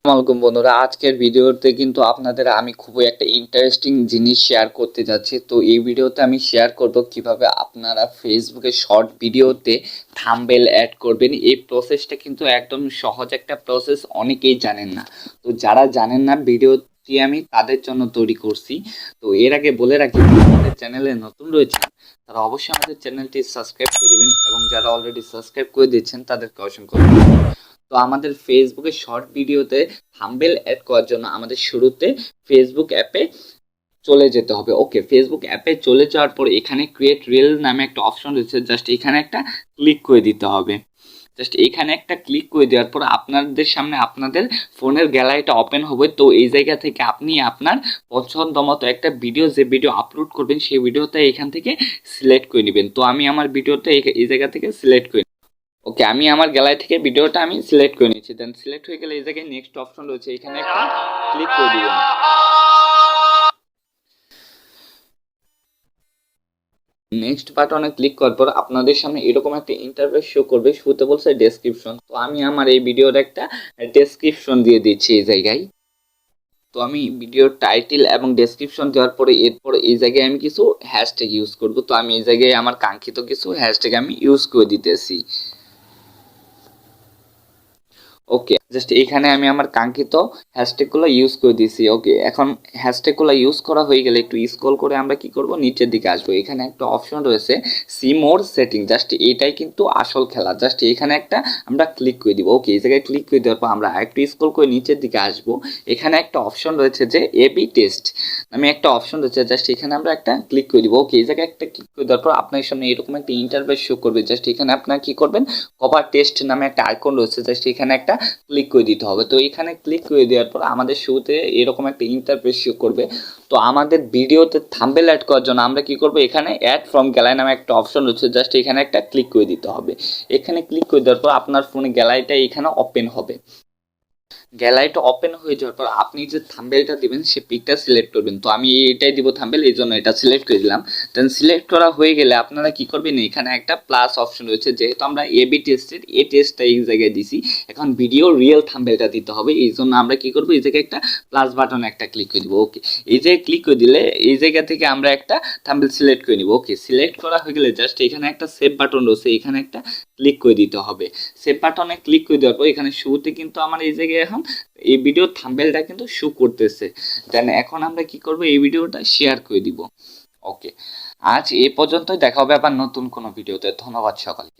আসসালামু বন্ধুরা, আজকের ভিডিওতে কিন্তু আপনাদের আমি খুবই একটা ইন্টারেস্টিং জিনিস শেয়ার করতে যাচ্ছি। তো এই ভিডিওতে আমি শেয়ার করব কিভাবে আপনারা ফেসবুকে শর্ট ভিডিওতে থাম্বনেল অ্যাড করবেন। এই প্রসেসটা কিন্তু একদম সহজ একটা প্রসেস, অনেকেই জানেন না। তো যারা জানেন না, ভিডিওটি আমি তাদের জন্য তৈরি করছি। তো এর আগে বলে রাখি, আমাদের চ্যানেলে নতুন রয়েছে তারা অবশ্যই আমাদের চ্যানেলটি সাবস্ক্রাইব করে দিবেন, এবং যারা অলরেডি সাবস্ক্রাইব করে দিচ্ছেন তাদেরকে অসংখ্য ধন্যবাদ। তো আমাদের ফেসবুকে শর্ট ভিডিওতে থাম্বনেল অ্যাড করার জন্য আমাদের শুরুতে ফেসবুক অ্যাপে চলে যেতে হবে। ওকে, ফেসবুক অ্যাপে চলে যাওয়ার পর এখানে ক্রিয়েট রিল নামে একটা অপশন রয়েছে, জাস্ট এখানে একটা ক্লিক করে দিতে হবে। জাস্ট এখানে একটা ক্লিক করে দেওয়ার পর আপনাদের সামনে আপনাদের ফোনের গ্যালারিটা ওপেন হবে। তো এই জায়গা থেকে আপনি আপনার পছন্দ মতো একটা ভিডিও, যে ভিডিও আপলোড করবেন সেই ভিডিওটা এখান থেকে সিলেক্ট করে নেবেন। তো আমি আমার ভিডিওটা এই জায়গা থেকে সিলেক্ট করি। ওকে, আমি আমার গ্যালারি থেকে ভিডিওটা আমি সিলেক্ট করে নিচ্ছি। দেন সিলেক্ট হয়ে গেলে এই জায়গায় নেক্সট অপশন রয়েছে, এখানে একটা ক্লিক করে দিবেন। নেক্সট বাটনে ক্লিক করার পর আপনাদের সামনে এরকম একটা ইন্টারফেস শো করবে। শুরুতে বলছে ডেসক্রিপশন, তো আমি আমার এই ভিডিওর একটা ডেসক্রিপশন দিয়ে দিচ্ছি এই জায়গায়। তো আমি ভিডিওর টাইটেল এবং ডেসক্রিপশন দেওয়ার পরে এরপর এই জায়গায় আমি কিছু হ্যাশট্যাগ ইউজ করব। তো আমি এই জায়গায় আমার কাঙ্ক্ষিত কিছু হ্যাশট্যাগ আমি ইউজ করে দিতেছি। ওকে, জাস্ট এখানে আমি আমার কাঙ্ক্ষিত হ্যাশট্যাগুলো ইউজ করে দিয়েছি। ওকে, এখন হ্যাশট্যাগুলো ইউজ করা হয়ে গেলে একটু স্ক্রল করে আমরা কি করব, নিচের দিকে আসবো। এখানে একটা অপশন রয়েছে সি মোর সেটিং, জাস্ট এটাই কিন্তু আসল খেলা। জাস্ট এখানে একটা আমরা ক্লিক করে দিব। ওকে, এই জায়গায় ক্লিক করে দেওয়ার পর আমরা একটু স্ক্রল করে নিচের দিকে আসবো। এখানে একটা অপশন রয়েছে যে এবি টেস্ট নামে একটা অপশন রয়েছে, জাস্ট এখানে আমরা একটা ক্লিক করে দিব। ওকে, এই জায়গায় একটা ক্লিক করে দেওয়ার পর আপনার সামনে এরকম একটা ইন্টারফেস শো করবে। জাস্ট এখানে আপনার কি করবেন, কভার টেস্ট নামে একটা আইকন রয়েছে, জাস্ট এখানে একটা ক্লিক করে দিতে হবে। তো এখানে ক্লিক করে দেওয়ার পর আমাদের শুরুতে এরকম একটা ইন্টারফেস শো করবে। তো আমাদের ভিডিওতে থাম্বনেল অ্যাড করার জন্য আমরা কি করব, এখানে অ্যাড ফ্রম গ্যালারি নামে একটা অপশন রয়েছে, জাস্ট এখানে একটা ক্লিক করে দিতে হবে। এখানে ক্লিক করে দেওয়ার পর আপনার ফোনে গ্যালারিটা এখানে ওপেন হবে। গ্যালারিটা ওপেন হয়ে যাওয়ার পর আপনি যে থাম্বনেলটা দিবেন সে পিকটা সিলেক্ট করবেন। তো আমি এটাই দিব থাম্বনেল, এই জন্য এটা সিলেক্ট করে দিলাম। দেন সিলেক্ট করা হয়ে গেলে আপনারা কি করবেন, এখানে একটা প্লাস অপশন রয়েছে, যেহেতু আমরা এবি টেস্টের এই টেস্টটা এই জায়গায় দিছি, এখন ভিডিও রিয়েল থাম্বনেলটা দিতে হবে। এই জন্য আমরা কি করবো, এই জায়গায় একটা প্লাস বাটন একটা ক্লিক করে দিব। ওকে, এই জায়গায় ক্লিক করে দিলে এই জায়গা থেকে আমরা একটা থাম্বনেল সিলেক্ট করে নিব। ওকে, সিলেক্ট করা হয়ে গেলে জাস্ট এখানে একটা সেভ বাটন রয়েছে, এখানে একটা ক্লিক করে দিতে হবে। সেভ বাটনে ক্লিক করে দেওয়ার পর এখানে শুরুতে কিন্তু আমার এই জায়গায় এখন এই ভিডিওর থাম্বনেলটা কিন্তু শো করতেছে। দেন এখন আমরা কি করব, এই ভিডিওটা শেয়ার করে দিব। ওকে, আজ এ পর্যন্তই, দেখা হবে আবার নতুন কোনো ভিডিওতে। ধন্যবাদ সকলকে।